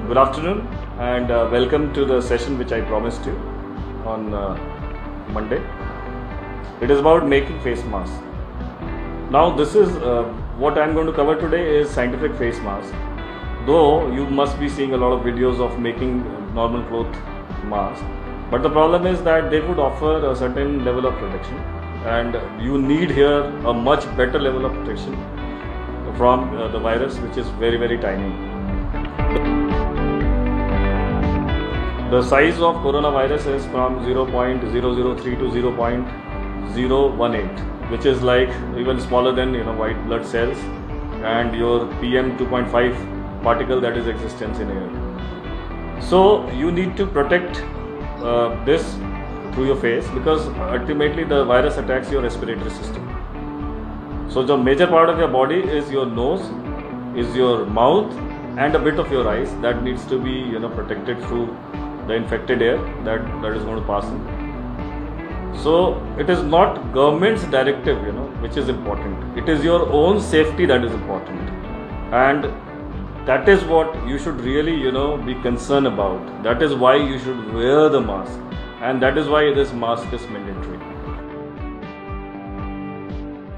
Good afternoon and welcome to the session which I promised you on Monday. It is about making face masks. Now this is what I am going to cover today is scientific face mask. Though you must be seeing a lot of videos of making normal cloth mask, but the problem is that they would offer a certain level of protection and you need here a much better level of protection from the virus, which is very tiny. The size of coronavirus is from 0.003 to 0.018, which is like even smaller than white blood cells and your PM 2.5 particle that is existence in air. So you need to protect this through your face because ultimately the virus attacks your respiratory system. So the major part of your body is your nose, is your mouth and a bit of your eyes that needs to be protected through the infected air that is going to pass in. So it is not government's directive which is important. It is your own safety that is important, and that is what you should really be concerned about. That is why you should wear the mask, and that is why this mask is mandatory.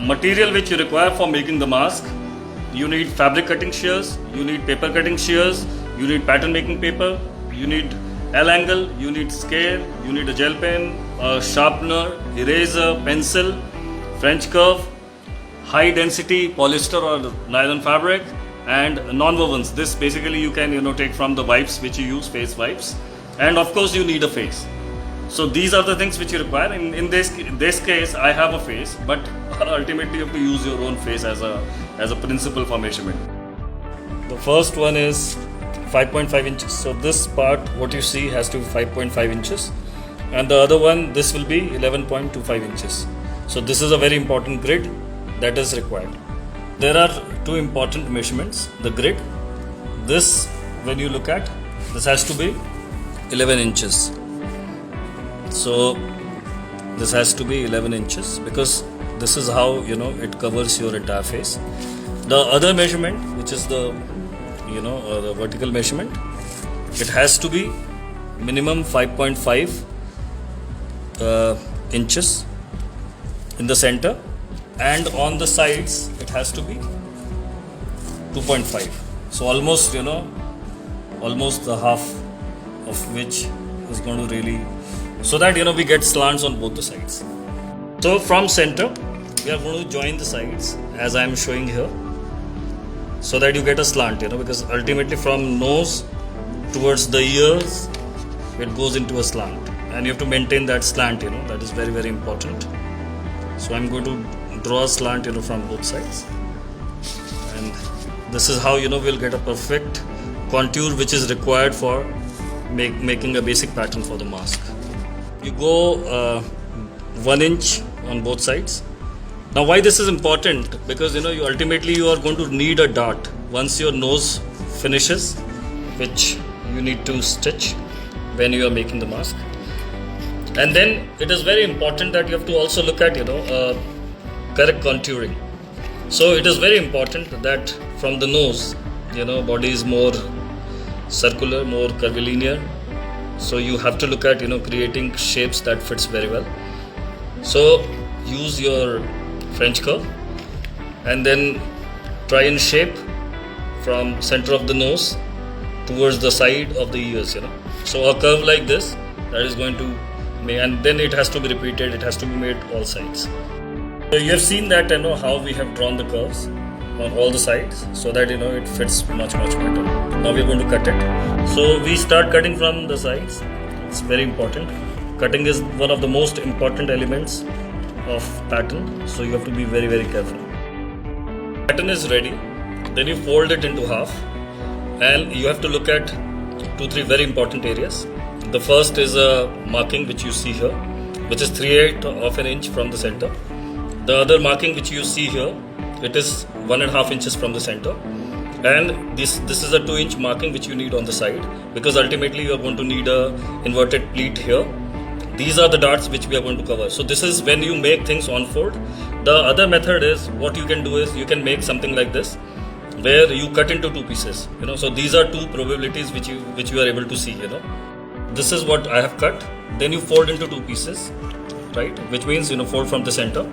Material which you require for making the mask: you need fabric cutting shears, you need paper cutting shears, you need pattern making paper, you need L-angle, you need scale, you need a gel pen, a sharpener, eraser, pencil, French curve, high density polyester or nylon fabric, and non-wovens. This basically you can take from the wipes which you use, face wipes, and of course you need a face. So these are the things which you require. In this case I have a face, but ultimately you have to use your own face as a principle for measurement. The first one is 5.5 inches. So this part what you see has to be 5.5 inches, and the other one, this will be 11.25 inches. So this is a very important grid that is required. There are two important measurements. The grid, this when you look at, this has to be 11 inches. So this has to be 11 inches because this is how it covers your entire face. The other measurement, which is the the vertical measurement, it has to be minimum 5.5 inches in the center, and on the sides it has to be 2.5. So almost almost the half of which is going to really, so that we get slants on both the sides. So from center we are going to join the sides as I am showing here, so that you get a slant, because ultimately from nose towards the ears it goes into a slant, and you have to maintain that slant, that is very important. So I'm going to draw a slant from both sides, and this is how we'll get a perfect contour which is required for making a basic pattern for the mask. You go 1 inch on both sides. Now why this is important? Because you ultimately you are going to need a dart once your nose finishes, which you need to stitch when you are making the mask. And then it is very important that you have to also look at correct contouring. So it is very important that from the nose body is more circular, more curvilinear. So you have to look at creating shapes that fits very well. So use your French curve and then try and shape from center of the nose towards the side of the ears. So a curve like this, that is going to make, and then it has to be repeated. It has to be made all sides. So you have seen that how we have drawn the curves on all the sides, so that it fits much better. Now we are going to cut it. So we start cutting from the sides. It's very important. Cutting is one of the most important elements of pattern, so you have to be very careful. Pattern is ready, then you fold it into half, and you have to look at 2-3 very important areas. The first is a marking which you see here, which is 3/8 of an inch from the center. The other marking which you see here, it is 1.5 inches from the center, and this is a 2-inch marking which you need on the side, because ultimately you are going to need a inverted pleat here. These are the darts which we are going to cover. So this is when you make things on fold. The other method is, what you can do is you can make something like this. where you cut into two pieces. So these are two probabilities which you are able to see. This is what I have cut. Then you fold into two pieces, right? Which means fold from the center,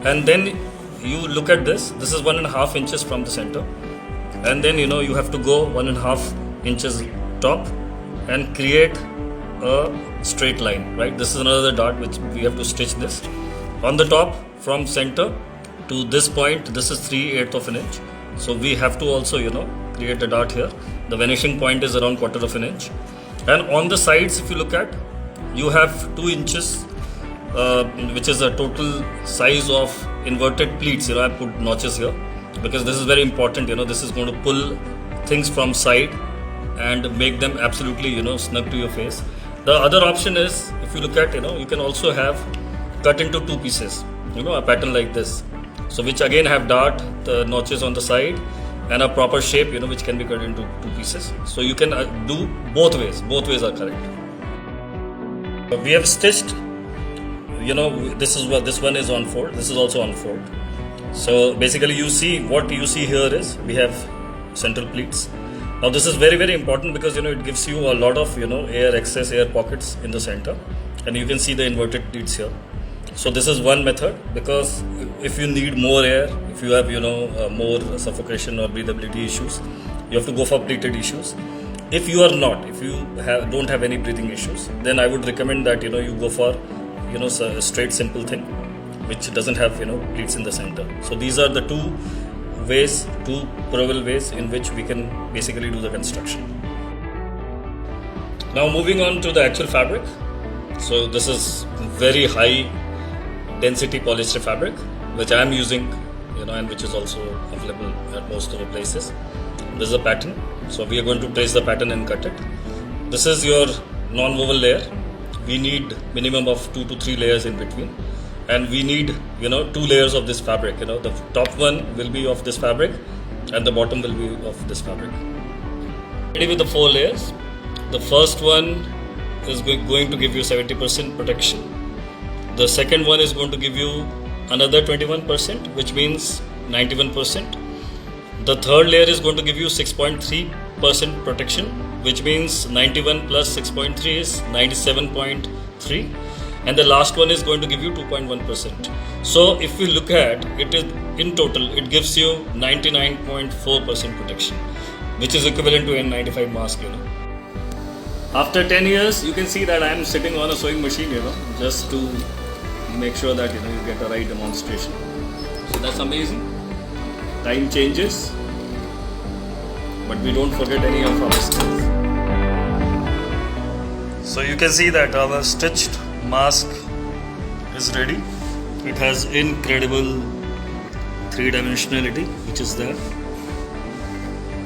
and then you look at this. This is 1.5 inches from the center, and then you have to go 1.5 inches top and create a straight line, right? This is another dot which we have to stitch this on the top from center to this point. This is 3/8 of an inch, so we have to also create a dot here. The vanishing point is around 1/4 of an inch, and on the sides, if you look at, you have 2 inches, which is a total size of inverted pleats. I put notches here because this is very important. This is going to pull things from side and make them absolutely snug to your face. The other option is, if you look at, you can also have cut into two pieces, a pattern like this, so which again have dart, the notches on the side, and a proper shape, which can be cut into two pieces. So you can do both ways. Both ways are correct. We have stitched, this one is on fold, this is also on fold. So basically what you see here is we have central pleats. Now this is very, very important because it gives you a lot of excess air pockets in the center, and you can see the inverted pleats here. So this is one method, because if you need more air, if you have more suffocation or breathability issues, you have to go for pleated issues. If you are not, if you don't have any breathing issues, then I would recommend that you go for a straight simple thing which doesn't have pleats in the center. So these are the two probable ways in which we can basically do the construction. Now moving on to the actual fabric. So this is very high density polyester fabric which I am using, and which is also available at most of the places. This is a pattern, so we are going to trace the pattern and cut it. This is your non-woven layer. We need minimum of 2 to 3 layers in between, and we need 2 layers of this fabric. The top one will be of this fabric and the bottom will be of this fabric. Ready with the 4 layers. The first one is going to give you 70% protection. The second one is going to give you another 21%, which means 91%. The third layer is going to give you 6.3% protection, which means 91 plus 6.3 is 97.3. And the last one is going to give you 2.1%. So if we look at it, in total it gives you 99.4% protection, which is equivalent to N95 mask. After 10 years, you can see that I am sitting on a sewing machine, just to make sure that you get the right demonstration. So that's amazing. Time changes, but we don't forget any of our skills. So you can see that our stitched mask is ready. It has incredible 3-dimensionality which is there,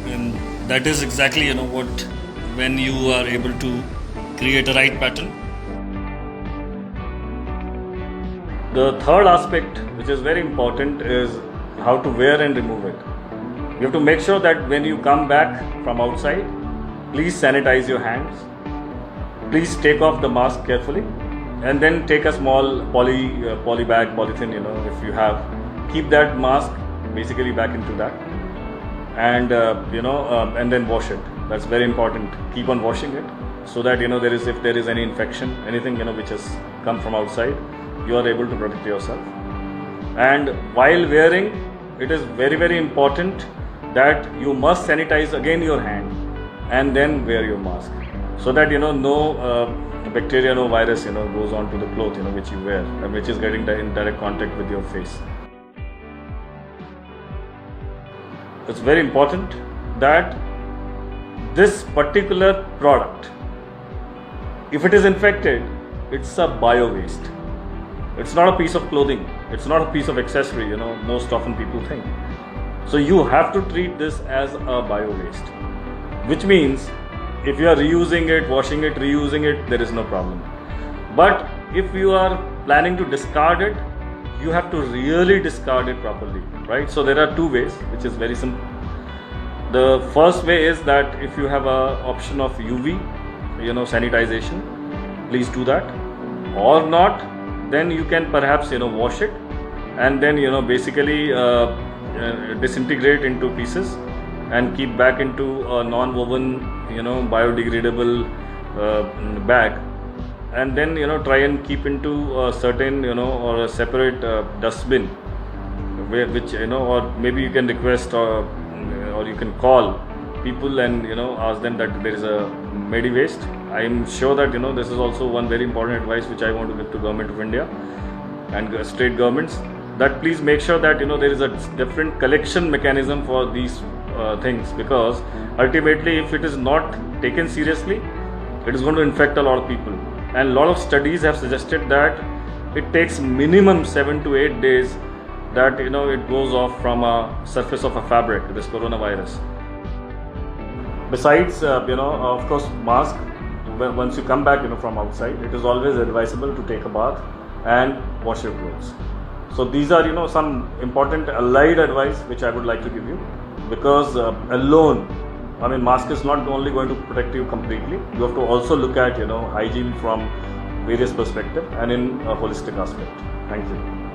and that is exactly what, when you are able to create a right pattern. The third aspect, which is very important, is how to wear and remove it. You have to make sure that when you come back from outside, please sanitize your hands. Please take off the mask carefully, and then take a small poly bag, polythene, if you have. Keep that mask basically back into that, and and then wash it. That's very important. Keep on washing it, so that if there is any infection, anything which has come from outside, you are able to protect yourself. And while wearing, it is very, very important that you must sanitize again your hand and then wear your mask, so that no bacteria, no virus goes on to the cloth which you wear, and which is getting in direct contact with your face. It's very important that this particular product, if it is infected, it's a bio waste. It's not a piece of clothing, it's not a piece of accessory, most often people think. So you have to treat this as a bio waste, which means if you are reusing it, washing it, reusing it, there is no problem. But if you are planning to discard it, you have to really discard it properly, right? So there are 2 ways, which is very simple. The first way is that if you have an option of UV, sanitization, please do that. Or not, then you can perhaps wash it, and then basically disintegrate into pieces and keep back into a non-woven, biodegradable bag, and then try and keep into a certain or a separate dustbin, which or maybe you can request or you can call people and ask them that there is a Medi Waste. I am sure that this is also one very important advice which I want to give to Government of India and state governments, that please make sure that there is a different collection mechanism for these things, because ultimately if it is not taken seriously, it is going to infect a lot of people. And a lot of studies have suggested that it takes minimum 7 to 8 days that it goes off from a surface of a fabric, this coronavirus. Besides of course mask, once you come back from outside, it is always advisable to take a bath and wash your clothes. So these are some important allied advice which I would like to give you, because alone, mask is not only going to protect you completely, you have to also look at hygiene from various perspectives and in a holistic aspect. Thank you.